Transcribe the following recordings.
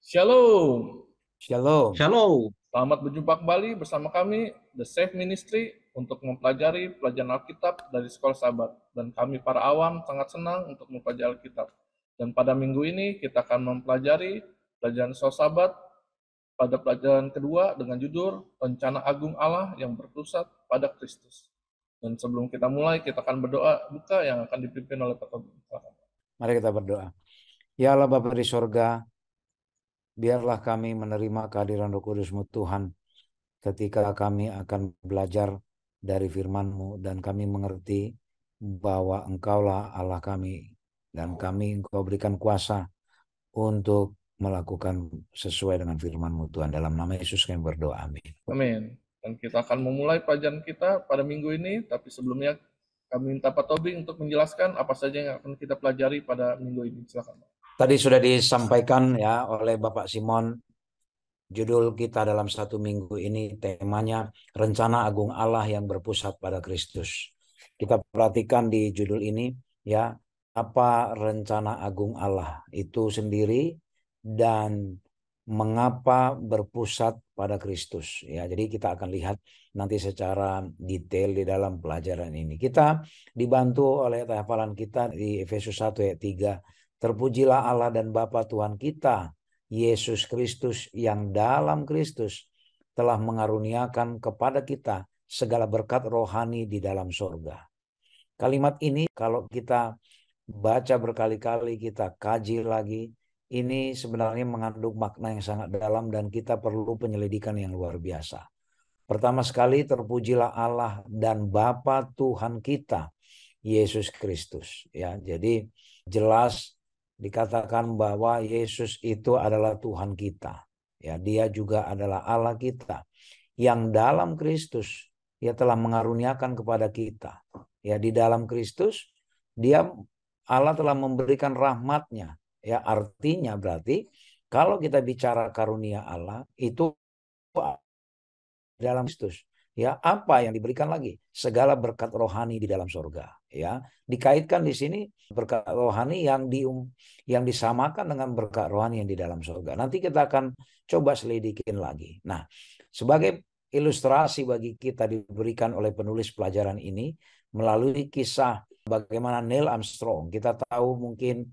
Shalom, Shalom. Shalom. selamat berjumpa kembali bersama kami, The Safe Ministry, untuk mempelajari pelajaran Alkitab dari Sekolah Sahabat. Dan kami para awam sangat senang untuk mempelajari Alkitab. Dan pada minggu ini kita akan mempelajari pelajaran Sekolah Sahabat pada pelajaran kedua dengan judul Rencana Agung Allah yang berpusat pada Kristus. Dan sebelum kita mulai, kita akan berdoa buka yang akan dipimpin oleh Pak Tobi. Mari kita berdoa. Ya Allah Bapa di sorga, biarlah kami menerima kehadiran Roh Kudus-Mu Tuhan ketika kami akan belajar dari firman-Mu dan kami mengerti bahwa Engkaulah Allah kami dan kami Engkau berikan kuasa untuk melakukan sesuai dengan firman-Mu Tuhan. Dalam nama Yesus kami berdoa. Amin. Amin. Dan kita akan memulai pelajaran kita pada minggu ini, tapi sebelumnya kami minta Pak Tobi untuk menjelaskan apa saja yang akan kita pelajari pada minggu ini. Silakan. Tadi sudah disampaikan ya oleh Bapak Simon, judul kita dalam satu minggu ini temanya Rencana Agung Allah yang berpusat pada Kristus. Kita perhatikan di judul ini ya, apa rencana agung Allah itu sendiri dan mengapa berpusat pada Kristus ya. Jadi kita akan lihat nanti secara detail di dalam pelajaran ini. Kita dibantu oleh hafalan kita di Efesus 1 ayat 3. Terpujilah Allah dan Bapa Tuhan kita Yesus Kristus yang dalam Kristus telah mengaruniakan kepada kita segala berkat rohani di dalam surga. Kalimat ini kalau kita baca berkali-kali, kita kaji lagi, ini sebenarnya mengandung makna yang sangat dalam dan kita perlu penyelidikan yang luar biasa. Pertama sekali, terpujilah Allah dan Bapa Tuhan kita Yesus Kristus ya. Jadi jelas dikatakan bahwa Yesus itu adalah Tuhan kita. Ya, dia juga adalah Allah kita yang dalam Kristus dia telah mengaruniakan kepada kita. Ya, di dalam Kristus dia Allah telah memberikan rahmat-Nya. Ya, artinya berarti kalau kita bicara karunia Allah itu dalam Kristus. Ya, apa yang diberikan lagi? Segala berkat rohani di dalam surga. Ya, dikaitkan di sini berkat rohani yang disamakan dengan berkat rohani yang di dalam surga. Nanti kita akan coba selidikin lagi. Nah, sebagai ilustrasi bagi kita diberikan oleh penulis pelajaran ini melalui kisah bagaimana Neil Armstrong. Kita tahu mungkin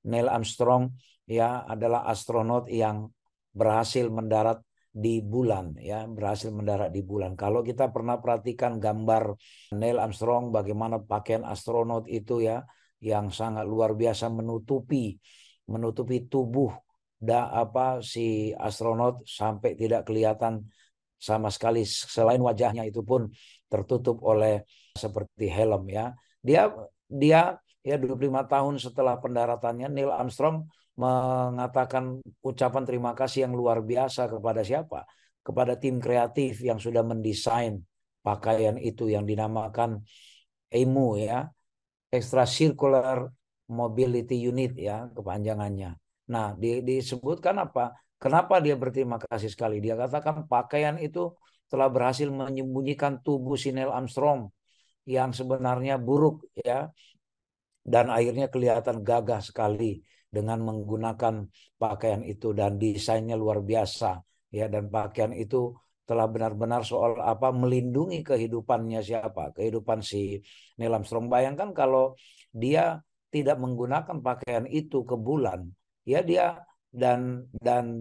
Neil Armstrong ya adalah astronot yang berhasil mendarat di bulan ya, berhasil mendarat di bulan. Kalau kita pernah perhatikan gambar Neil Armstrong bagaimana pakaian astronot itu ya yang sangat luar biasa menutupi tubuh si astronot sampai tidak kelihatan sama sekali, selain wajahnya itu pun tertutup oleh seperti helm ya. Dia ya 25 tahun setelah pendaratannya Neil Armstrong mengatakan ucapan terima kasih yang luar biasa kepada siapa? Kepada tim kreatif yang sudah mendesain pakaian itu yang dinamakan EMU ya, Extra Circular Mobility Unit ya kepanjangannya. Nah, disebutkan apa? Kenapa dia berterima kasih sekali? Dia katakan pakaian itu telah berhasil menyembunyikan tubuh si Neil Armstrong yang sebenarnya buruk ya, dan akhirnya kelihatan gagah sekali dengan menggunakan pakaian itu dan desainnya luar biasa ya, dan pakaian itu telah benar-benar soal melindungi kehidupannya siapa? Kehidupan si Neil Armstrong. Bayangkan kalau dia tidak menggunakan pakaian itu ke bulan, ya dia dan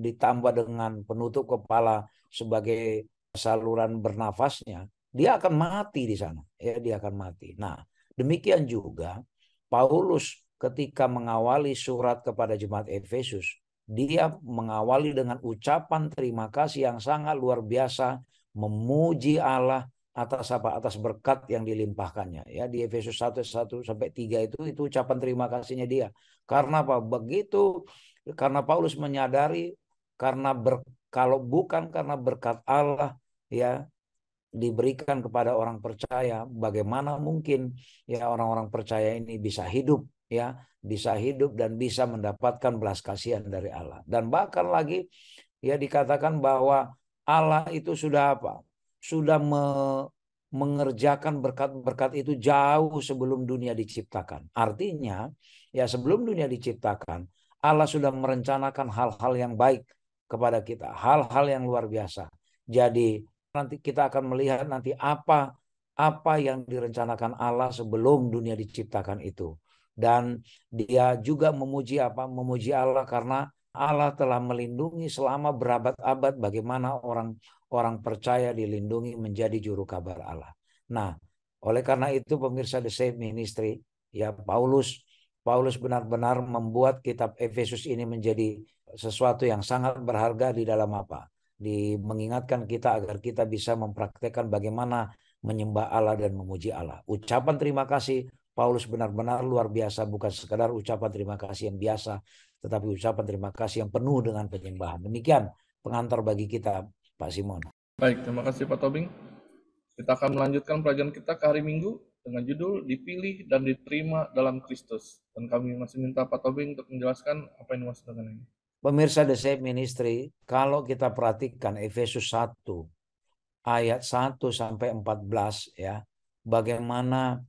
ditambah dengan penutup kepala sebagai saluran bernafasnya, dia akan mati di sana. Ya, dia akan mati. Nah, demikian juga Paulus ketika mengawali surat kepada jemaat Efesus, dia mengawali dengan ucapan terima kasih yang sangat luar biasa, memuji Allah atas berkat yang dilimpahkannya. Ya, di Efesus 1:1-3 itu ucapan terima kasihnya dia. Karena apa? Karena Paulus menyadari kalau bukan karena berkat Allah ya diberikan kepada orang percaya, bagaimana mungkin ya orang-orang percaya ini bisa hidup dan bisa mendapatkan belas kasihan dari Allah. Dan bahkan lagi ya dikatakan bahwa Allah itu sudah mengerjakan berkat-berkat itu jauh sebelum dunia diciptakan. Artinya ya sebelum dunia diciptakan Allah sudah merencanakan hal-hal yang baik kepada kita, hal-hal yang luar biasa. Jadi nanti kita akan melihat nanti apa yang direncanakan Allah sebelum dunia diciptakan itu. Dan dia juga memuji apa? Memuji Allah karena Allah telah melindungi selama berabad-abad bagaimana orang percaya dilindungi menjadi juru kabar Allah. Nah, oleh karena itu pemirsa The Save Ministry, ya Paulus benar-benar membuat kitab Efesus ini menjadi sesuatu yang sangat berharga di dalam apa? Mengingatkan kita agar kita bisa mempraktekkan bagaimana menyembah Allah dan memuji Allah. Ucapan terima kasih Paulus benar-benar luar biasa, bukan sekadar ucapan terima kasih yang biasa, tetapi ucapan terima kasih yang penuh dengan penyembahan. Demikian pengantar bagi kita, Pak Simon. Baik, terima kasih Pak Tobing. Kita akan melanjutkan pelajaran kita ke hari Minggu dengan judul Dipilih dan Diterima dalam Kristus. Dan kami masih minta Pak Tobing untuk menjelaskan apa yang dimaksud dengan ini. Pemirsa The Save Ministry, kalau kita perhatikan Efesus 1 ayat 1 sampai 14 ya, bagaimana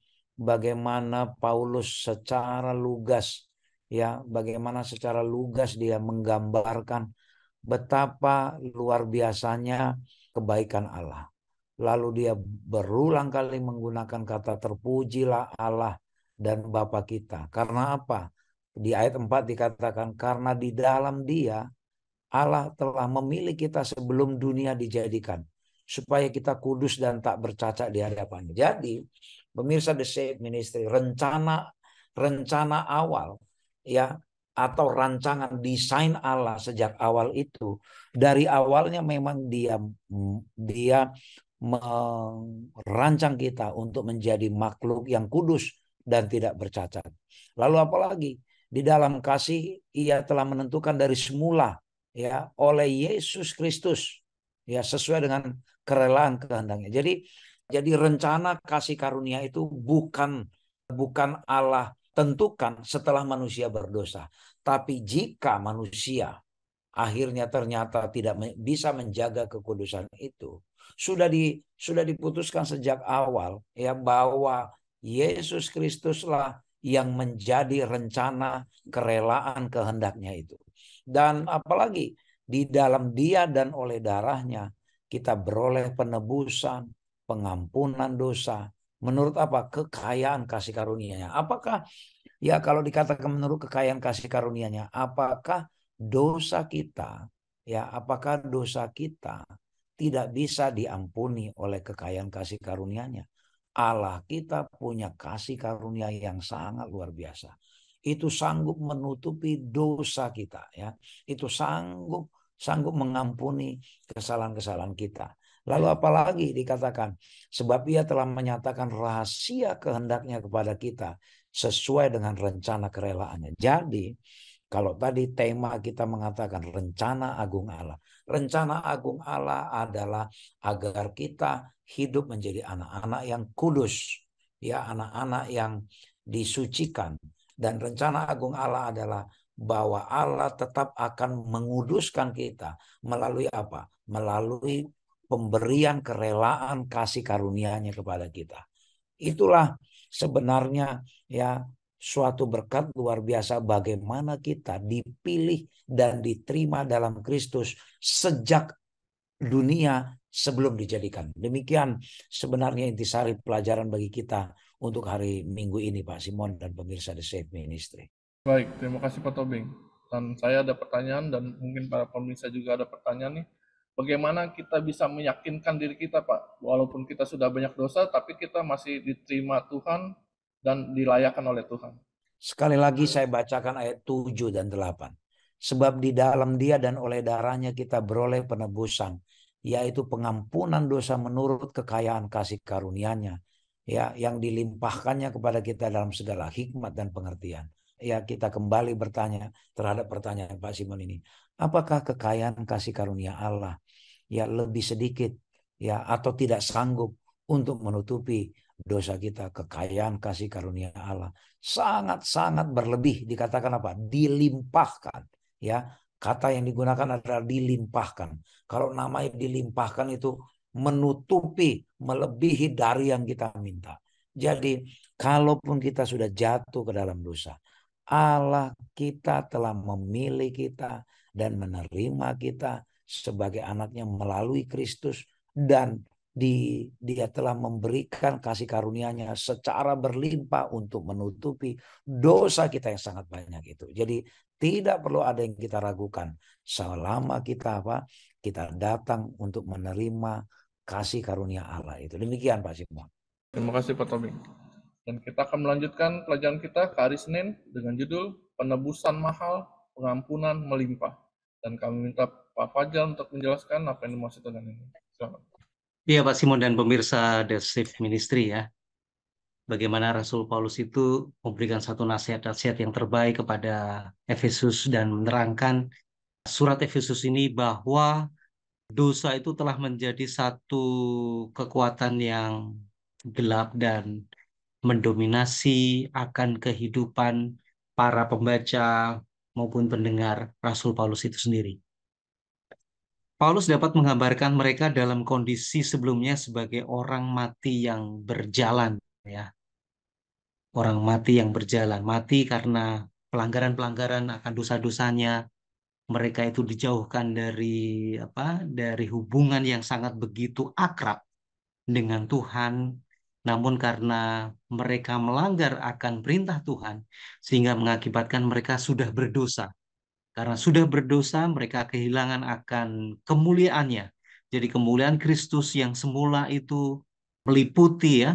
Paulus secara lugas ya, bagaimana secara lugas dia menggambarkan betapa luar biasanya kebaikan Allah. Lalu dia berulang kali menggunakan kata terpujilah Allah dan Bapa kita. Karena apa? Di ayat 4 dikatakan karena di dalam Dia Allah telah memilih kita sebelum dunia dijadikan supaya kita kudus dan tak bercacat di hadapan. Jadi, pemirsa The Save Ministry, rencana awal ya atau rancangan desain Allah sejak awal itu dari awalnya memang dia merancang kita untuk menjadi makhluk yang kudus dan tidak bercacat. Lalu apalagi di dalam kasih ia telah menentukan dari semula ya oleh Yesus Kristus ya sesuai dengan kerelaan kehendaknya. Jadi rencana kasih karunia itu bukan Allah tentukan setelah manusia berdosa, tapi jika manusia akhirnya ternyata tidak bisa menjaga kekudusan itu, sudah diputuskan sejak awal ya bahwa Yesus Kristuslah yang menjadi rencana kerelaan kehendaknya itu. Dan apalagi di dalam Dia dan oleh darahnya kita beroleh penebusan, pengampunan dosa. Menurut apa? Kekayaan kasih karunia-Nya. Apakah ya kalau dikatakan menurut kekayaan kasih karunia-Nya, apakah dosa kita tidak bisa diampuni oleh kekayaan kasih karunia-Nya? Allah kita punya kasih karunia yang sangat luar biasa. Itu sanggup menutupi dosa kita ya. Itu sanggup mengampuni kesalahan-kesalahan kita. Lalu apalagi dikatakan sebab Ia telah menyatakan rahasia kehendaknya kepada kita sesuai dengan rencana kerelaannya. Jadi kalau tadi tema kita mengatakan rencana agung Allah. Rencana agung Allah adalah agar kita hidup menjadi anak-anak yang kudus. Ya, anak-anak yang disucikan. Dan rencana agung Allah adalah bahwa Allah tetap akan menguduskan kita. Melalui apa? Melalui pemberian kerelaan kasih karunia-Nya kepada kita. Itulah sebenarnya ya suatu berkat luar biasa bagaimana kita dipilih dan diterima dalam Kristus sejak dunia sebelum dijadikan. Demikian sebenarnya intisari pelajaran bagi kita untuk hari Minggu ini, Pak Simon dan pemirsa The Save Ministry. Baik, terima kasih Pak Tobing. Dan saya ada pertanyaan dan mungkin para pemirsa juga ada pertanyaan nih. Bagaimana kita bisa meyakinkan diri kita, Pak? Walaupun kita sudah banyak dosa, tapi kita masih diterima Tuhan dan dilayakkan oleh Tuhan. Sekali lagi saya bacakan ayat 7 dan 8. Sebab di dalam Dia dan oleh darahnya kita beroleh penebusan, yaitu pengampunan dosa menurut kekayaan kasih karunia-Nya, ya, yang dilimpahkannya kepada kita dalam segala hikmat dan pengertian. Ya, kita kembali bertanya terhadap pertanyaan Pak Simon ini. Apakah kekayaan kasih karunia Allah ya lebih sedikit ya atau tidak sanggup untuk menutupi dosa kita? Kekayaan kasih karunia Allah sangat-sangat berlebih, dikatakan apa? Dilimpahkan ya. Kata yang digunakan adalah dilimpahkan. Kalau namanya dilimpahkan itu menutupi, melebihi dari yang kita minta. Jadi kalaupun kita sudah jatuh ke dalam dosa, Allah kita telah memilih kita dan menerima kita sebagai anaknya melalui Kristus, dan dia telah memberikan kasih karunia-Nya secara berlimpah untuk menutupi dosa kita yang sangat banyak itu. Jadi tidak perlu ada yang kita ragukan selama kita kita datang untuk menerima kasih karunia Allah itu. Demikian Pak Simon. Terima kasih Pak Tobing. Dan kita akan melanjutkan pelajaran kita ke hari Senin dengan judul Penebusan Mahal, Pengampunan Melimpah. Dan kami minta Pak Fajar untuk menjelaskan apa yang dimaksud dengan ini. Silakan. Iya Pak Simon dan pemirsa The Safe Ministry ya. Bagaimana Rasul Paulus itu memberikan satu nasihat-nasihat yang terbaik kepada Efesus dan menerangkan surat Efesus ini bahwa dosa itu telah menjadi satu kekuatan yang gelap dan mendominasi akan kehidupan para pembaca maupun pendengar Rasul Paulus itu sendiri. Paulus dapat menggambarkan mereka dalam kondisi sebelumnya sebagai orang mati yang berjalan, ya. Orang mati yang berjalan, mati karena pelanggaran-pelanggaran akan dosa-dosanya. Mereka itu dijauhkan dari hubungan yang sangat begitu akrab dengan Tuhan. Namun karena mereka melanggar akan perintah Tuhan, sehingga mengakibatkan mereka sudah berdosa. Karena sudah berdosa, mereka kehilangan akan kemuliaannya. Jadi kemuliaan Kristus yang semula itu meliputi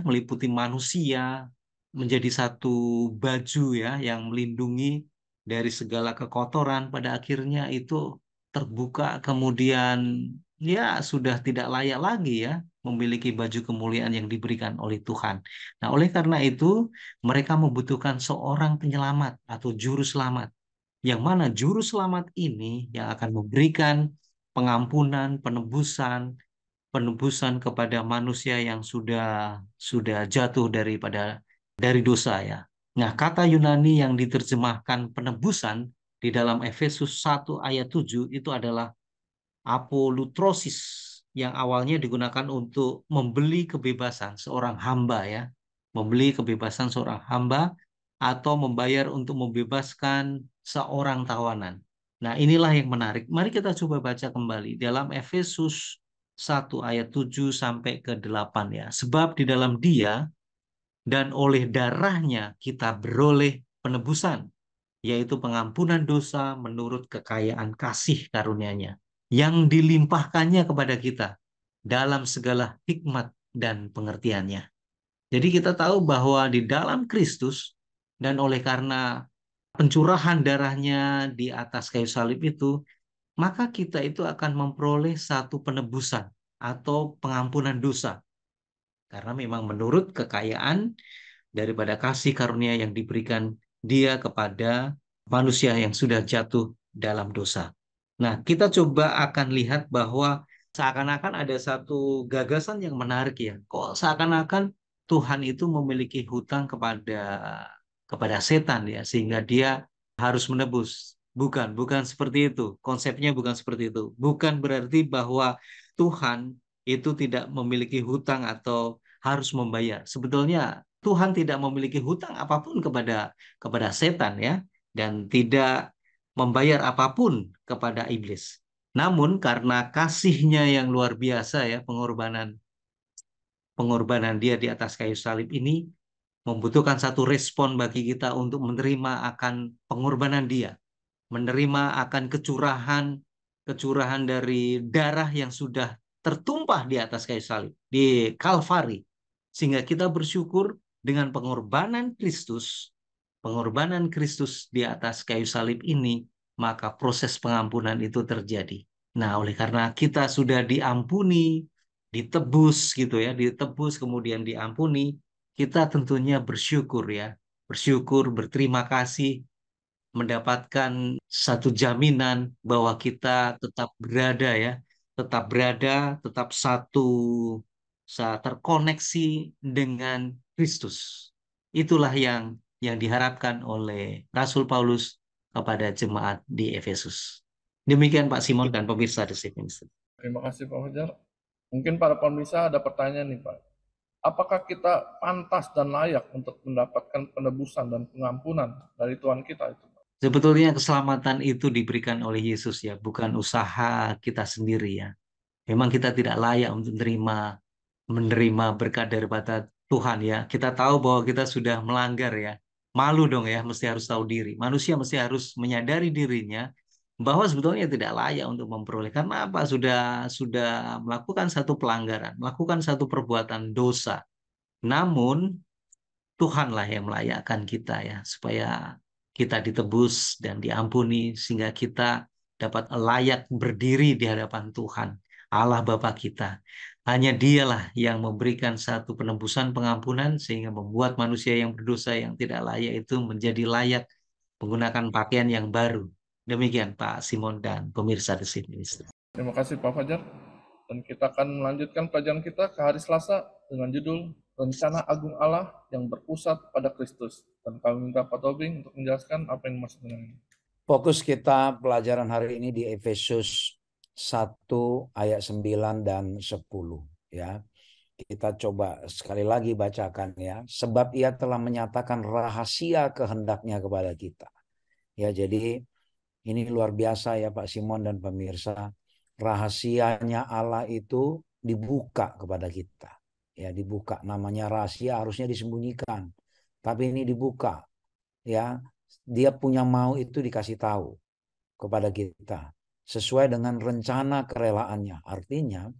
manusia, menjadi satu baju ya yang melindungi dari segala kekotoran, pada akhirnya itu terbuka, kemudian ya sudah tidak layak lagi ya memiliki baju kemuliaan yang diberikan oleh Tuhan. Nah, oleh karena itu mereka membutuhkan seorang penyelamat atau juru selamat, yang mana juru selamat ini yang akan memberikan pengampunan, penebusan kepada manusia yang sudah jatuh dari dosa ya. Nah, kata Yunani yang diterjemahkan penebusan di dalam Efesus 1 ayat 7 itu adalah apolutrosis, yang awalnya digunakan untuk membeli kebebasan seorang hamba ya. Membeli kebebasan seorang hamba atau membayar untuk membebaskan seorang tawanan. Nah, inilah yang menarik. Mari kita coba baca kembali dalam Efesus 1 ayat 7 sampai ke 8 ya. Sebab di dalam Dia dan oleh darahnya kita beroleh penebusan, yaitu pengampunan dosa menurut kekayaan kasih karunia-Nya yang dilimpahkannya kepada kita dalam segala hikmat dan pengertiannya. Jadi kita tahu bahwa di dalam Kristus dan oleh karena pencurahan darahnya di atas kayu salib itu, maka kita itu akan memperoleh satu penebusan atau pengampunan dosa. Karena memang menurut kekayaan daripada kasih karunia yang diberikan Dia kepada manusia yang sudah jatuh dalam dosa. Nah, kita coba akan lihat bahwa seakan-akan ada satu gagasan yang menarik ya. Kok seakan-akan Tuhan itu memiliki hutang kepada setan ya, sehingga dia harus menebus. Bukan seperti itu. Konsepnya bukan seperti itu. Bukan berarti bahwa Tuhan itu tidak memiliki hutang atau harus membayar. Sebetulnya Tuhan tidak memiliki hutang apapun kepada setan ya, dan tidak membayar apapun kepada iblis. Namun karena kasihnya yang luar biasa ya, pengorbanan Dia di atas kayu salib ini membutuhkan satu respon bagi kita untuk menerima akan pengorbanan Dia, menerima akan kecurahan dari darah yang sudah tertumpah di atas kayu salib di Kalvari, sehingga kita bersyukur dengan pengorbanan Kristus di atas kayu salib ini, maka proses pengampunan itu terjadi. Nah, oleh karena kita sudah diampuni, ditebus gitu ya, ditebus kemudian diampuni, kita tentunya bersyukur ya, bersyukur, berterima kasih, mendapatkan satu jaminan bahwa kita tetap berada ya, tetap terkoneksi dengan Kristus. Itulah yang diharapkan oleh Rasul Paulus kepada jemaat di Efesus. Demikian Pak Simon dan pemirsa The Safe Ministry. Terima kasih Pak Fajar. Mungkin para pemirsa ada pertanyaan nih Pak. Apakah kita pantas dan layak untuk mendapatkan penebusan dan pengampunan dari Tuhan kita itu? Sebetulnya keselamatan itu diberikan oleh Yesus ya, bukan usaha kita sendiri ya. Memang kita tidak layak untuk menerima berkat daripada Tuhan ya. Kita tahu bahwa kita sudah melanggar ya. Malu dong ya, mesti harus tahu diri. Manusia mesti harus menyadari dirinya bahwa sebetulnya tidak layak untuk memperoleh. Karena apa? Sudah melakukan satu pelanggaran, melakukan satu perbuatan dosa. Namun Tuhanlah yang melayakkan kita ya, supaya kita ditebus dan diampuni sehingga kita dapat layak berdiri di hadapan Tuhan, Allah Bapa kita. Hanya Dialah yang memberikan satu penebusan pengampunan sehingga membuat manusia yang berdosa yang tidak layak itu menjadi layak menggunakan pakaian yang baru. Demikian Pak Simon dan pemirsa di sini. Terima kasih Pak Fajar. Dan kita akan melanjutkan pelajaran kita ke hari Selasa dengan judul Rencana Agung Allah yang berpusat pada Kristus. Dan kami minta Pak Tobing untuk menjelaskan apa yang dimaksud dengan ini. Fokus kita pelajaran hari ini di Efesus 1 ayat 9 dan 10 ya. Kita coba sekali lagi bacakan ya. Sebab Ia telah menyatakan rahasia kehendaknya kepada kita. Ya, jadi ini luar biasa ya Pak Simon dan pemirsa. Rahasianya Allah itu dibuka kepada kita. Ya, dibuka. Namanya rahasia harusnya disembunyikan. Tapi ini dibuka. Ya, Dia punya mau itu dikasih tahu kepada kita sesuai dengan rencana kerelaannya. Artinya,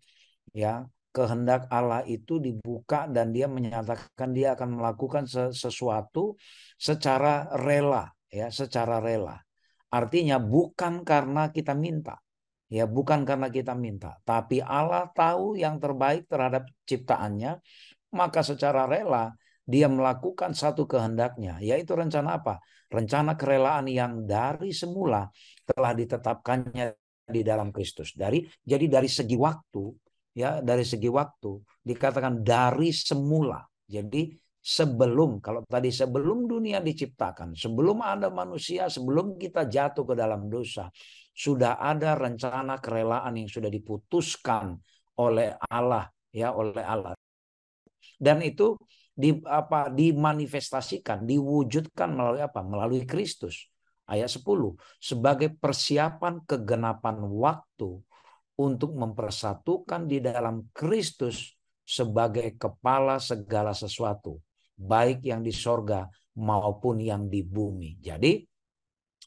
ya, kehendak Allah itu dibuka dan Dia menyatakan Dia akan melakukan sesuatu secara rela, ya, secara rela. Artinya bukan karena kita minta. Ya, bukan karena kita minta, tapi Allah tahu yang terbaik terhadap ciptaannya, maka secara rela Dia melakukan satu kehendaknya, yaitu rencana apa? Rencana kerelaan yang dari semula telah ditetapkannya di dalam Kristus. Jadi dari segi waktu, ya, dari segi waktu dikatakan dari semula. Jadi sebelum, kalau tadi sebelum dunia diciptakan, sebelum ada manusia, sebelum kita jatuh ke dalam dosa, sudah ada rencana kerelaan yang sudah diputuskan oleh Allah, ya, oleh Allah. Dan itu dimanifestasikan, diwujudkan melalui apa? Melalui Kristus. Ayat 10, sebagai persiapan kegenapan waktu untuk mempersatukan di dalam Kristus sebagai kepala segala sesuatu, baik yang di sorga maupun yang di bumi. Jadi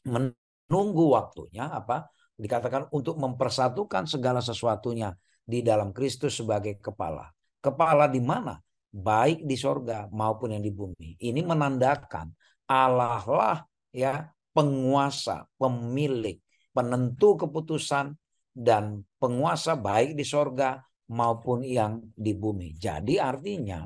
menunggu waktunya apa? Dikatakan untuk mempersatukan segala sesuatunya di dalam Kristus sebagai kepala. Kepala di mana? Baik di sorga maupun yang di bumi. Ini menandakan Allah lah ya penguasa, pemilik, penentu keputusan dan penguasa baik di sorga maupun yang di bumi. Jadi artinya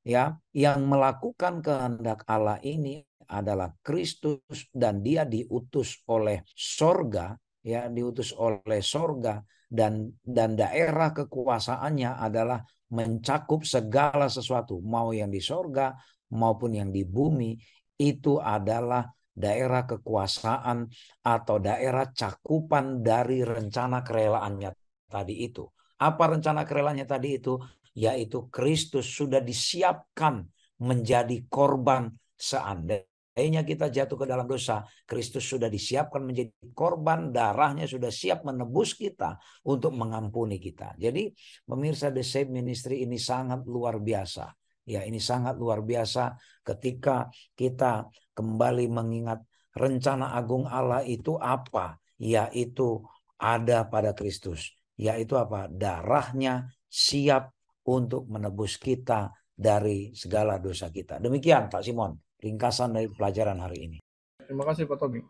ya yang melakukan kehendak Allah ini adalah Kristus dan Dia diutus oleh sorga, ya, diutus oleh sorga dan daerah kekuasaannya adalah mencakup segala sesuatu, mau yang di sorga maupun yang di bumi. Itu adalah daerah kekuasaan atau daerah cakupan dari rencana kerelaannya tadi itu. Apa rencana kerelaannya tadi itu? Yaitu Kristus sudah disiapkan menjadi korban seandainya kita jatuh ke dalam dosa. Kristus sudah disiapkan menjadi korban, darahnya sudah siap menebus kita untuk mengampuni kita. Jadi pemirsa The Save Ministry ini sangat luar biasa. Ya, ini sangat luar biasa ketika kita kembali mengingat rencana agung Allah itu apa? Yaitu ada pada Kristus. Yaitu apa? Darahnya siap untuk menebus kita dari segala dosa kita. Demikian Pak Simon, ringkasan dari pelajaran hari ini. Terima kasih Pak Tobing.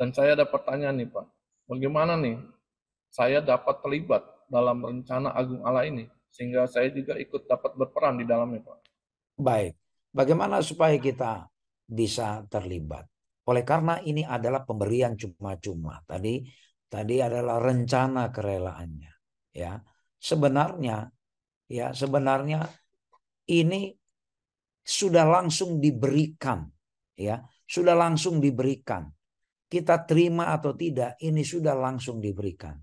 Dan saya ada pertanyaan nih Pak. Bagaimana nih saya dapat terlibat dalam rencana agung Allah ini? Sehingga saya juga ikut dapat berperan di dalamnya Pak. Baik, bagaimana supaya kita bisa terlibat? Oleh karena ini adalah pemberian cuma-cuma. Tadi adalah rencana kerelaannya. Ya, sebenarnya ini sudah langsung diberikan, ya, sudah langsung diberikan. Kita terima atau tidak, ini sudah langsung diberikan.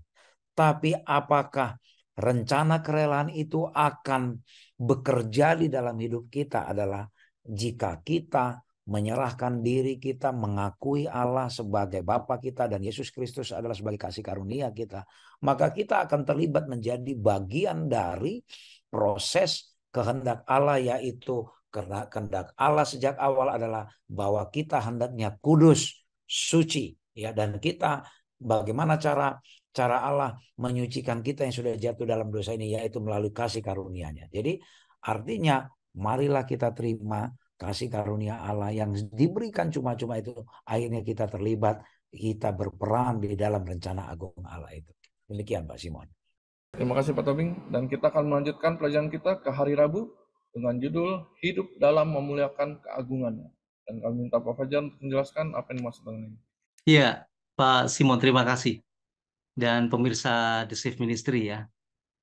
Tapi apakah rencana kerelaan itu akan bekerja di dalam hidup kita adalah jika kita menyerahkan diri kita, mengakui Allah sebagai Bapa kita dan Yesus Kristus adalah sebagai kasih karunia kita, maka kita akan terlibat menjadi bagian dari proses kehendak Allah, yaitu karena kehendak Allah sejak awal adalah bahwa kita hendaknya kudus, suci, ya, dan kita bagaimana cara Allah menyucikan kita yang sudah jatuh dalam dosa ini, yaitu melalui kasih karunia-Nya. Jadi artinya marilah kita terima kasih karunia Allah yang diberikan cuma-cuma itu, akhirnya kita terlibat, kita berperan di dalam rencana agung Allah itu. Demikian Pak Simon. Terima kasih Pak Tobing, dan kita akan melanjutkan pelajaran kita ke hari Rabu dengan judul Hidup dalam Memuliakan Keagungannya. Dan kami minta Pak Fajar untuk menjelaskan apa yang dimaksud dengan ini. Iya, Pak Simon, terima kasih. Dan pemirsa The Safe Ministry ya.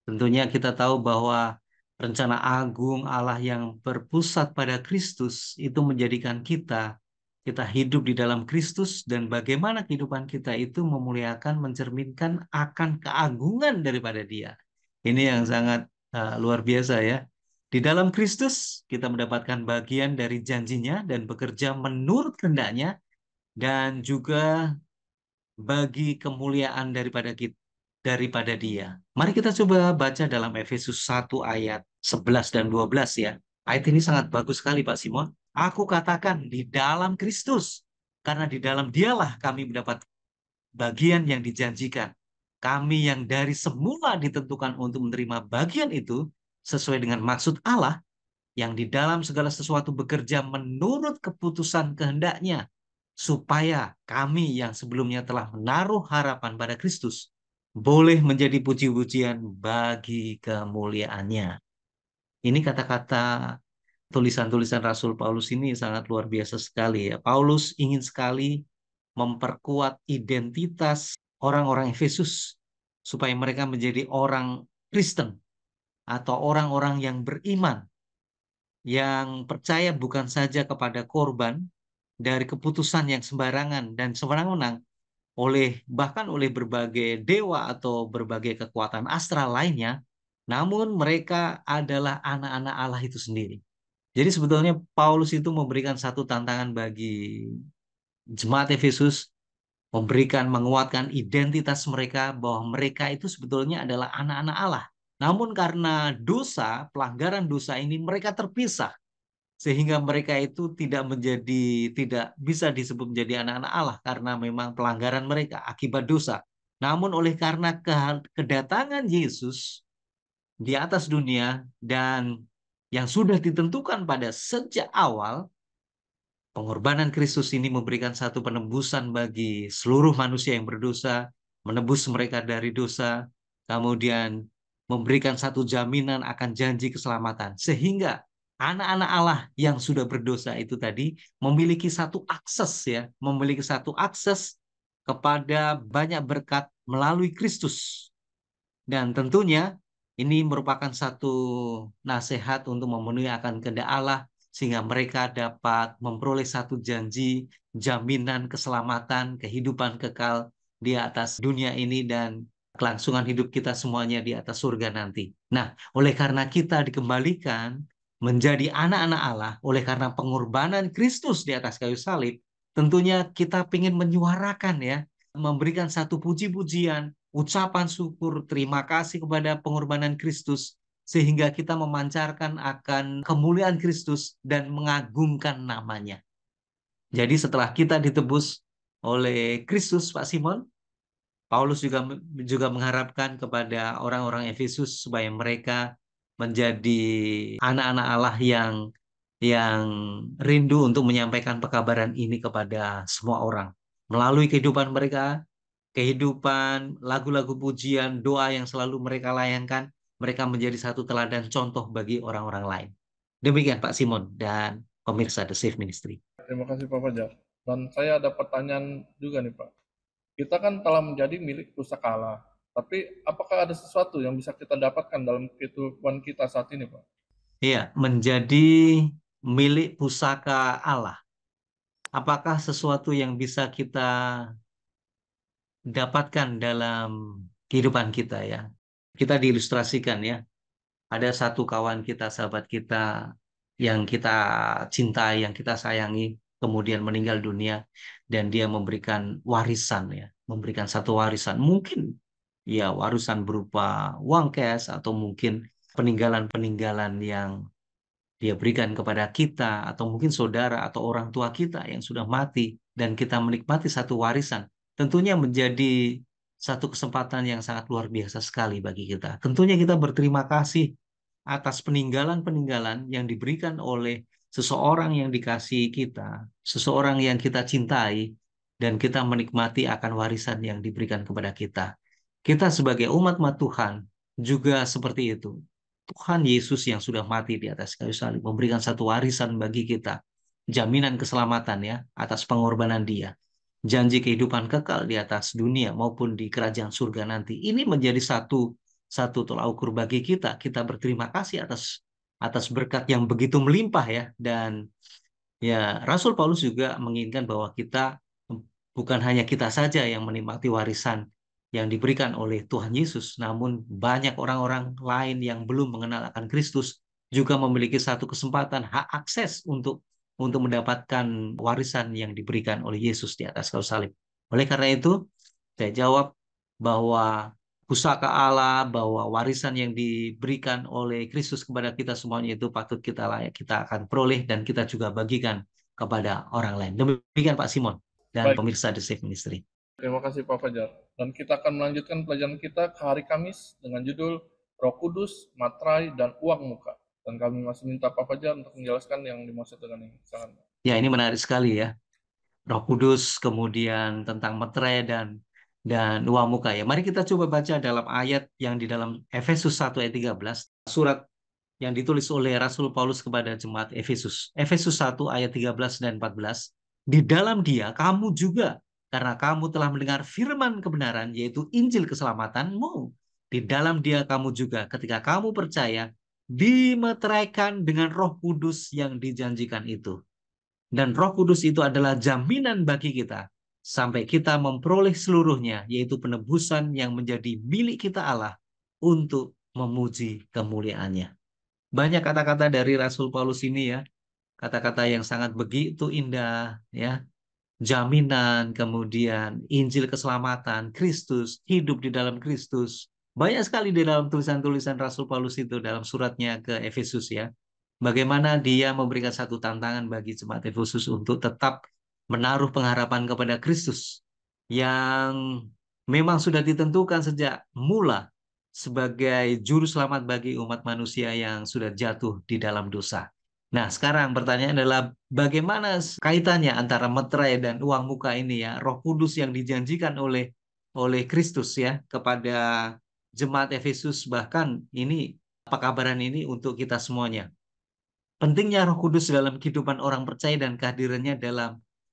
Tentunya kita tahu bahwa rencana agung Allah yang berpusat pada Kristus itu menjadikan kita hidup di dalam Kristus, dan bagaimana kehidupan kita itu memuliakan, mencerminkan akan keagungan daripada Dia. Ini yang sangat luar biasa ya. Di dalam Kristus kita mendapatkan bagian dari janjinya dan bekerja menurut kehendaknya, dan juga bagi kemuliaan daripada Dia. Mari kita coba baca dalam Efesus 1 ayat 11 dan 12 ya. Ayat ini sangat bagus sekali Pak Simon. Aku katakan di dalam Kristus, karena di dalam Dialah kami mendapat bagian yang dijanjikan. Kami yang dari semula ditentukan untuk menerima bagian itu sesuai dengan maksud Allah, yang di dalam segala sesuatu bekerja menurut keputusan kehendaknya, supaya kami yang sebelumnya telah menaruh harapan pada Kristus boleh menjadi puji-pujian bagi kemuliaannya. Ini kata-kata tulisan-tulisan Rasul Paulus ini sangat luar biasa sekali ya. Paulus ingin sekali memperkuat identitas orang-orang Efesus supaya mereka menjadi orang Kristen atau orang-orang yang beriman, yang percaya bukan saja kepada korban dari keputusan yang sembarangan dan sewenang-wenang bahkan oleh berbagai dewa atau berbagai kekuatan astral lainnya, namun mereka adalah anak-anak Allah itu sendiri. Jadi sebetulnya Paulus itu memberikan satu tantangan bagi jemaat Efesus, menguatkan identitas mereka bahwa mereka itu sebetulnya adalah anak-anak Allah. Namun karena pelanggaran dosa ini mereka terpisah, sehingga mereka itu tidak bisa disebut menjadi anak-anak Allah karena memang pelanggaran mereka akibat dosa. Namun oleh karena kedatangan Yesus di atas dunia dan yang sudah ditentukan pada sejak awal, pengorbanan Kristus ini memberikan satu penebusan bagi seluruh manusia yang berdosa, menebus mereka dari dosa, kemudian memberikan satu jaminan akan janji keselamatan. Sehingga anak-anak Allah yang sudah berdosa itu tadi memiliki satu akses kepada banyak berkat melalui Kristus. Dan tentunya ini merupakan satu nasihat untuk memenuhi akan kehendak Allah, sehingga mereka dapat memperoleh satu janji, jaminan keselamatan, kehidupan kekal di atas dunia ini, dan kelangsungan hidup kita semuanya di atas surga nanti. Nah, oleh karena kita dikembalikan menjadi anak-anak Allah, oleh karena pengorbanan Kristus di atas kayu salib, tentunya kita ingin menyuarakan ya, memberikan satu puji-pujian, ucapan syukur, terima kasih kepada pengorbanan Kristus, sehingga kita memancarkan akan kemuliaan Kristus dan mengagungkan namanya. Jadi setelah kita ditebus oleh Kristus, Pak Simon, Paulus juga mengharapkan kepada orang-orang Efesus supaya mereka menjadi anak-anak Allah yang rindu untuk menyampaikan pekabaran ini kepada semua orang. Melalui kehidupan mereka, kehidupan, lagu-lagu pujian, doa yang selalu mereka layankan, mereka menjadi satu teladan contoh bagi orang-orang lain. Demikian Pak Simon dan pemirsa The Safe Ministry. Terima kasih Pak Fajar. Dan saya ada pertanyaan juga nih Pak. Kita kan telah menjadi milik pusaka Allah. Tapi apakah ada sesuatu yang bisa kita dapatkan dalam kehidupan kita saat ini Pak? Iya, menjadi milik pusaka Allah. Apakah sesuatu yang bisa kita dapatkan dalam kehidupan kita ya? Kita diilustrasikan ya, ada satu kawan kita, sahabat kita yang kita cintai, yang kita sayangi, kemudian meninggal dunia dan dia memberikan warisan ya, memberikan satu warisan. Mungkin ya warisan berupa uang cash atau mungkin peninggalan-peninggalan yang dia berikan kepada kita atau mungkin saudara atau orang tua kita yang sudah mati dan kita menikmati satu warisan. Tentunya menjadi satu kesempatan yang sangat luar biasa sekali bagi kita. Tentunya kita berterima kasih atas peninggalan-peninggalan yang diberikan oleh seseorang yang dikasihi kita, seseorang yang kita cintai, dan kita menikmati akan warisan yang diberikan kepada kita. Kita sebagai umat-umat Tuhan juga seperti itu. Tuhan Yesus yang sudah mati di atas kayu salib memberikan satu warisan bagi kita, jaminan keselamatan ya atas pengorbanan Dia, janji kehidupan kekal di atas dunia maupun di kerajaan surga nanti. Ini menjadi satu tolak ukur bagi kita. Kita berterima kasih atas berkat yang begitu melimpah ya. Dan ya Rasul Paulus juga menginginkan bahwa kita bukan hanya kita saja yang menikmati warisan yang diberikan oleh Tuhan Yesus, namun banyak orang-orang lain yang belum mengenal akan Kristus juga memiliki satu kesempatan hak akses untuk mendapatkan warisan yang diberikan oleh Yesus di atas kayu salib. Oleh karena itu, saya jawab bahwa pusaka Allah, bahwa warisan yang diberikan oleh Kristus kepada kita semuanya itu patut kita layak, kita akan peroleh dan kita juga bagikan kepada orang lain. Demikian Pak Simon dan Baik, pemirsa The Safe Ministry. terima kasih Pak Fajar. Dan kita akan melanjutkan pelajaran kita ke hari Kamis dengan judul Roh Kudus, Materai, dan Uang Muka. Dan kami masih minta Pak Fajar untuk menjelaskan yang dimaksud dengan ini. Silakan. Ya, ini menarik sekali ya. Roh Kudus, kemudian tentang materai dan uang muka ya. Mari kita coba baca dalam ayat yang di dalam Efesus 1 ayat 13, surat yang ditulis oleh Rasul Paulus kepada jemaat Efesus. Efesus 1 ayat 13 dan 14. Di dalam Dia kamu juga, karena kamu telah mendengar firman kebenaran, yaitu Injil keselamatanmu. Di dalam Dia kamu juga, ketika kamu percaya, dimeteraikan dengan Roh Kudus yang dijanjikan itu. Dan Roh Kudus itu adalah jaminan bagi kita sampai kita memperoleh seluruhnya, yaitu penebusan yang menjadi milik kita Allah untuk memuji kemuliaannya. Banyak kata-kata dari Rasul Paulus ini ya, kata-kata yang sangat begitu indah ya. Jaminan, kemudian Injil keselamatan, Kristus, hidup di dalam Kristus. Banyak sekali di dalam tulisan-tulisan Rasul Paulus itu dalam suratnya ke Efesus ya. Bagaimana dia memberikan satu tantangan bagi jemaat Efesus untuk tetap menaruh pengharapan kepada Kristus yang memang sudah ditentukan sejak mula sebagai juru selamat bagi umat manusia yang sudah jatuh di dalam dosa. Nah, sekarang pertanyaan adalah bagaimana kaitannya antara materai dan uang muka ini ya, Roh Kudus yang dijanjikan oleh Kristus ya kepada jemaat Efesus, bahkan ini apa kabaran ini untuk kita semuanya. Pentingnya Roh Kudus dalam kehidupan orang percaya dan kehadirannya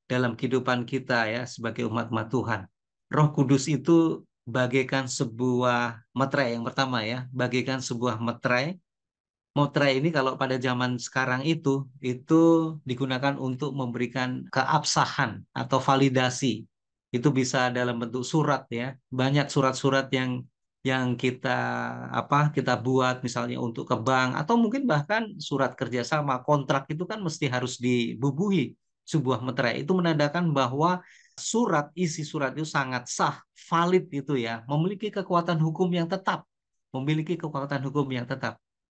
dalam kehidupan kita ya sebagai umat-umat Tuhan. Roh Kudus itu bagaikan sebuah materai yang pertama ya, bagaikan sebuah materai. Materai ini kalau pada zaman sekarang itu digunakan untuk memberikan keabsahan atau validasi. Itu bisa dalam bentuk surat ya. Banyak surat-surat yang kita buat misalnya untuk ke bank atau mungkin bahkan surat kerjasama kontrak itu kan mesti harus dibubuhi sebuah materai. Itu menandakan bahwa isi surat itu sangat sah, valid itu ya, memiliki kekuatan hukum yang tetap,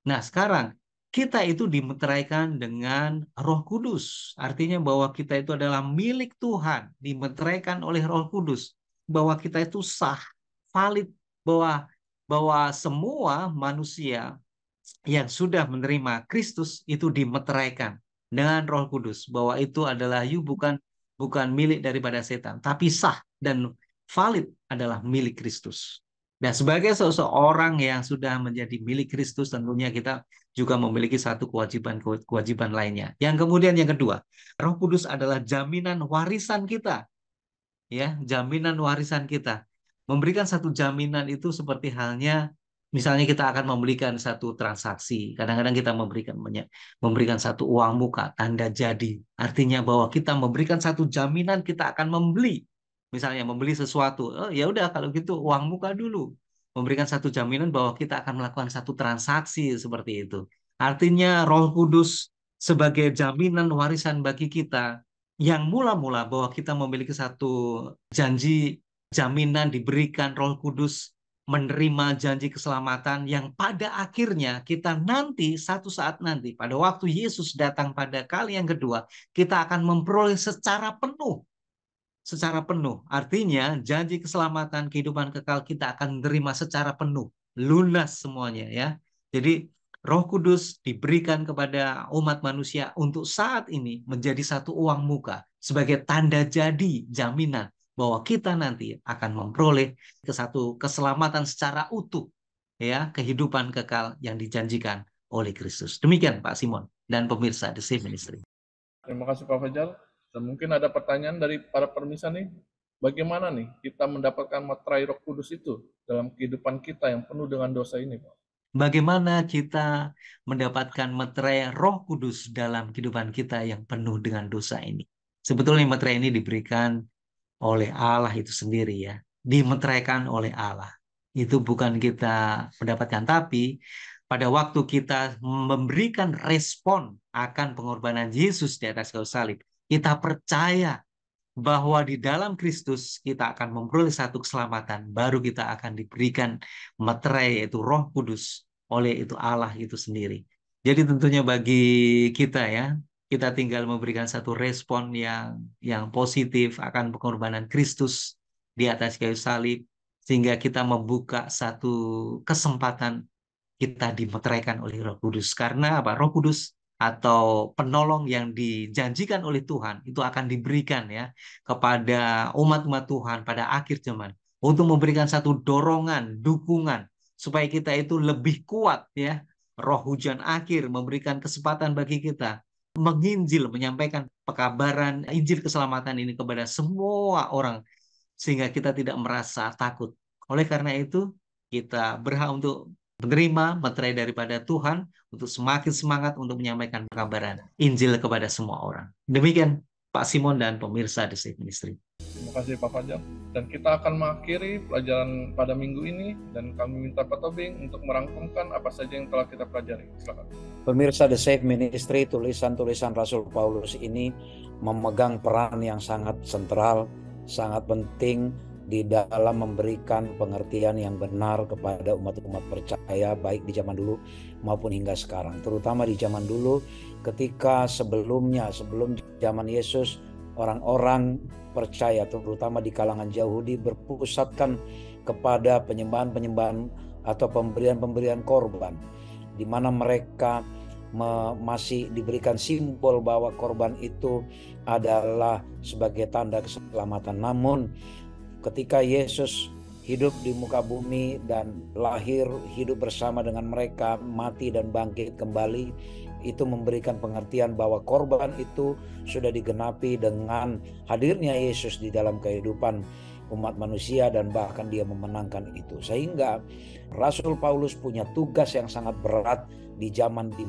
Nah, sekarang kita itu dimeteraikan dengan Roh Kudus. Artinya bahwa kita itu adalah milik Tuhan, dimeteraikan oleh Roh Kudus. Bahwa kita itu sah, valid, bahwa semua manusia yang sudah menerima Kristus itu dimeteraikan dengan Roh Kudus, bahwa itu adalah bukan milik daripada setan, tapi sah dan valid adalah milik Kristus. Dan sebagai seseorang yang sudah menjadi milik Kristus, tentunya kita juga memiliki satu kewajiban lainnya. Yang kedua, Roh Kudus adalah jaminan warisan kita. Ya, jaminan warisan kita. Memberikan satu jaminan itu seperti halnya misalnya kita akan memberikan satu transaksi. Kadang-kadang kita memberikan satu uang muka, tanda jadi. Artinya bahwa kita memberikan satu jaminan kita akan membeli. Misalnya membeli sesuatu. Oh, ya udah kalau gitu uang muka dulu. memberikan satu jaminan bahwa kita akan melakukan satu transaksi seperti itu. Artinya Roh Kudus sebagai jaminan warisan bagi kita yang mula-mula bahwa kita memiliki satu janji jaminan diberikan Roh Kudus, menerima janji keselamatan yang pada akhirnya kita nanti satu saat nanti pada waktu Yesus datang pada kali yang kedua kita akan memperoleh secara penuh. Secara penuh. Artinya janji keselamatan, kehidupan kekal kita akan menerima secara penuh. Lunas semuanya ya. Jadi Roh Kudus diberikan kepada umat manusia untuk saat ini menjadi satu uang muka. Sebagai tanda jadi jaminan bahwa kita nanti akan memperoleh satu keselamatan secara utuh. Ya, kehidupan kekal yang dijanjikan oleh Kristus. Demikian Pak Simon dan pemirsa The Safe Ministry. Terima kasih Pak Fajar. Dan mungkin ada pertanyaan dari para pemirsa nih, bagaimana nih kita mendapatkan materai Roh Kudus itu dalam kehidupan kita yang penuh dengan dosa ini, Pak? Bagaimana kita mendapatkan materai Roh Kudus dalam kehidupan kita yang penuh dengan dosa ini? Sebetulnya materai ini diberikan oleh Allah itu sendiri ya. Dimeteraikan oleh Allah. Itu bukan kita mendapatkan, tapi pada waktu kita memberikan respon akan pengorbanan Yesus di atas kayu salib, kita percaya bahwa di dalam Kristus kita akan memperoleh satu keselamatan, baru kita akan diberikan materai yaitu Roh Kudus oleh itu Allah itu sendiri. Jadi tentunya bagi kita ya, kita tinggal memberikan satu respon yang positif akan pengorbanan Kristus di atas kayu salib, sehingga kita membuka satu kesempatan kita dimeteraikan oleh Roh Kudus. Karena apa? Roh Kudus atau penolong yang dijanjikan oleh Tuhan itu akan diberikan ya kepada umat-umat Tuhan pada akhir zaman untuk memberikan satu dorongan, dukungan supaya kita itu lebih kuat ya. Roh hujan akhir memberikan kesempatan bagi kita menginjil, menyampaikan pekabaran Injil keselamatan ini kepada semua orang sehingga kita tidak merasa takut. Oleh karena itu, kita berhak untuk menerima materai daripada Tuhan untuk semakin semangat untuk menyampaikan pekabaran Injil kepada semua orang. Demikian Pak Simon dan pemirsa The Safe Ministry. Terima kasih Pak Fajar. Dan kita akan mengakhiri pelajaran pada minggu ini dan kami minta Pak Tobing untuk merangkumkan apa saja yang telah kita pelajari. Silakan. Pemirsa The Safe Ministry, tulisan-tulisan Rasul Paulus ini memegang peran yang sangat sentral, sangat penting di dalam memberikan pengertian yang benar kepada umat-umat percaya baik di zaman dulu maupun hingga sekarang. Terutama di zaman dulu ketika sebelum zaman Yesus, orang-orang percaya terutama di kalangan Yahudi berpusatkan kepada penyembahan-penyembahan atau pemberian-pemberian korban, di mana mereka masih diberikan simbol bahwa korban itu adalah sebagai tanda keselamatan. Namun ketika Yesus hidup di muka bumi dan lahir, hidup bersama dengan mereka, mati dan bangkit kembali, itu memberikan pengertian bahwa korban itu sudah digenapi dengan hadirnya Yesus di dalam kehidupan umat manusia dan bahkan dia memenangkan itu. Sehingga Rasul Paulus punya tugas yang sangat berat di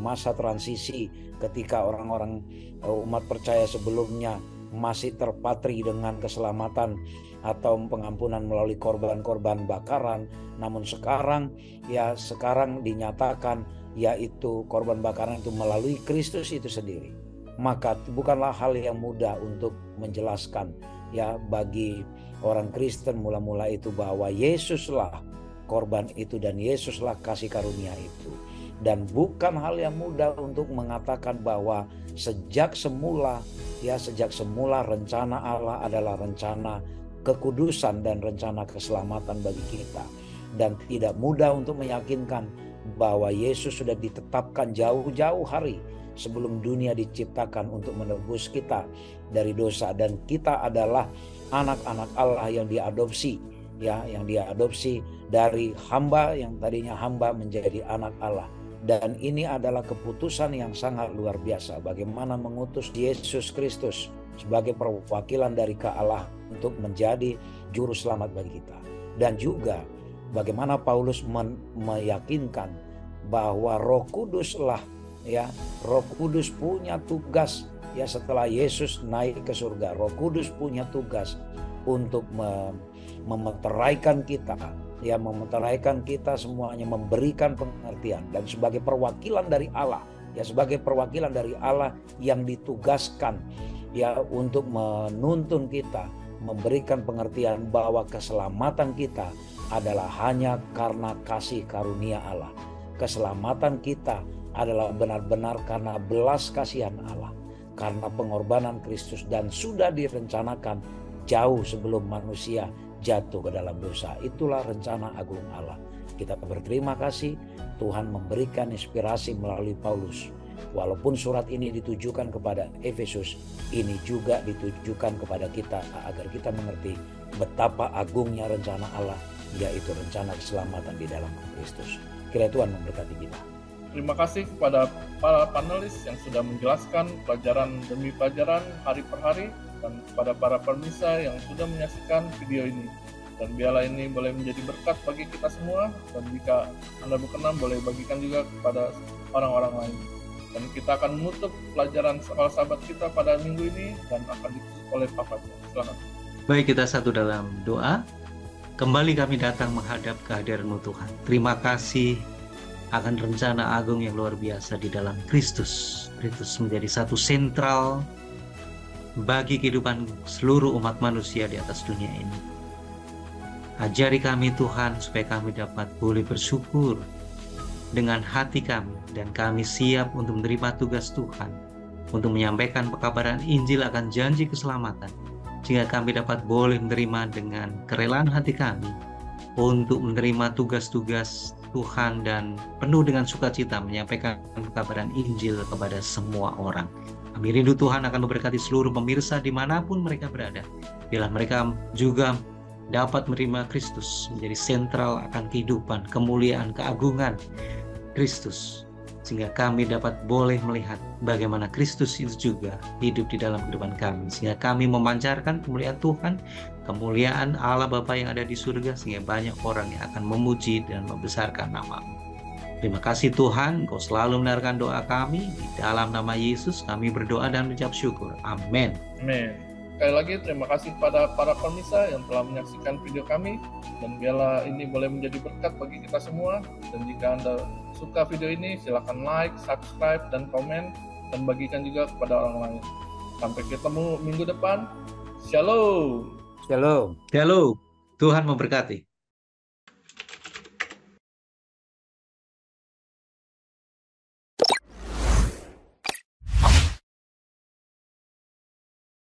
masa transisi ketika orang-orang umat percaya sebelumnya masih terpatri dengan keselamatan atau pengampunan melalui korban-korban bakaran. Namun sekarang dinyatakan yaitu korban bakaran itu melalui Kristus itu sendiri. Maka bukanlah hal yang mudah untuk menjelaskan ya bagi orang Kristen mula-mula itu bahwa Yesuslah korban itu dan Yesuslah kasih karunia itu. Dan bukan hal yang mudah untuk mengatakan bahwa sejak semula rencana Allah adalah rencana kekudusan dan rencana keselamatan bagi kita. Dan tidak mudah untuk meyakinkan bahwa Yesus sudah ditetapkan jauh-jauh hari sebelum dunia diciptakan untuk menebus kita dari dosa. Dan kita adalah anak-anak Allah yang diadopsi dari hamba yang tadinya hamba menjadi anak Allah. Dan ini adalah keputusan yang sangat luar biasa, bagaimana mengutus Yesus Kristus sebagai perwakilan dari Allah untuk menjadi juru selamat bagi kita. Dan juga bagaimana Paulus meyakinkan bahwa Roh Kuduslah Roh Kudus punya tugas setelah Yesus naik ke surga. Roh Kudus punya tugas untuk memeteraikan kita ya memeteraikan kita semuanya, memberikan pengertian, dan sebagai perwakilan dari Allah, ya sebagai perwakilan dari Allah yang ditugaskan ya untuk menuntun kita, memberikan pengertian bahwa keselamatan kita adalah hanya karena kasih karunia Allah. Keselamatan kita adalah benar-benar karena belas kasihan Allah, karena pengorbanan Kristus, dan sudah direncanakan jauh sebelum manusia jatuh ke dalam dosa. Itulah rencana agung Allah. Kita berterima kasih Tuhan memberikan inspirasi melalui Paulus. Walaupun surat ini ditujukan kepada Efesus, ini juga ditujukan kepada kita agar kita mengerti betapa agungnya rencana Allah, yaitu rencana keselamatan di dalam Kristus. Kiranya Tuhan memberkati kita. Terima kasih kepada para panelis yang sudah menjelaskan pelajaran demi pelajaran hari per hari, dan kepada para pemirsa yang sudah menyaksikan video ini. Dan biarlah ini boleh menjadi berkat bagi kita semua, dan jika Anda berkenan boleh bagikan juga kepada orang-orang lain. Dan kita akan menutup pelajaran sekolah sahabat kita pada minggu ini dan akan ditutup oleh Pak Fajar. Silakan. Baik, kita satu dalam doa. Kembali kami datang menghadap kehadiran-Mu Tuhan. Terima kasih akan rencana agung yang luar biasa di dalam Kristus. Kristus menjadi satu sentral bagi kehidupan seluruh umat manusia di atas dunia ini. Ajari kami Tuhan supaya kami dapat boleh bersyukur dengan hati kami, dan kami siap untuk menerima tugas Tuhan untuk menyampaikan pekabaran Injil akan janji keselamatan, sehingga kami dapat boleh menerima dengan kerelaan hati kami untuk menerima tugas-tugas Tuhan dan penuh dengan sukacita menyampaikan pekabaran Injil kepada semua orang. Kami rindu Tuhan akan memberkati seluruh pemirsa dimanapun mereka berada, bila mereka juga dapat menerima Kristus menjadi sentral akan kehidupan, kemuliaan, keagungan Kristus, sehingga kami dapat boleh melihat bagaimana Kristus itu juga hidup di dalam kehidupan kami, sehingga kami memancarkan kemuliaan Tuhan, kemuliaan Allah Bapa yang ada di surga, sehingga banyak orang yang akan memuji dan membesarkan nama-Mu. Terima kasih Tuhan, Engkau selalu mendengarkan doa kami. Di dalam nama Yesus kami berdoa dan mengucap syukur. Amin. Amin. Sekali lagi terima kasih kepada para pemirsa yang telah menyaksikan video kami, dan biarlah ini boleh menjadi berkat bagi kita semua. Dan jika Anda suka video ini, silakan like, subscribe, dan komen, dan bagikan juga kepada orang lain. Sampai ketemu minggu depan. Shalom. Shalom. Halo, Tuhan memberkati.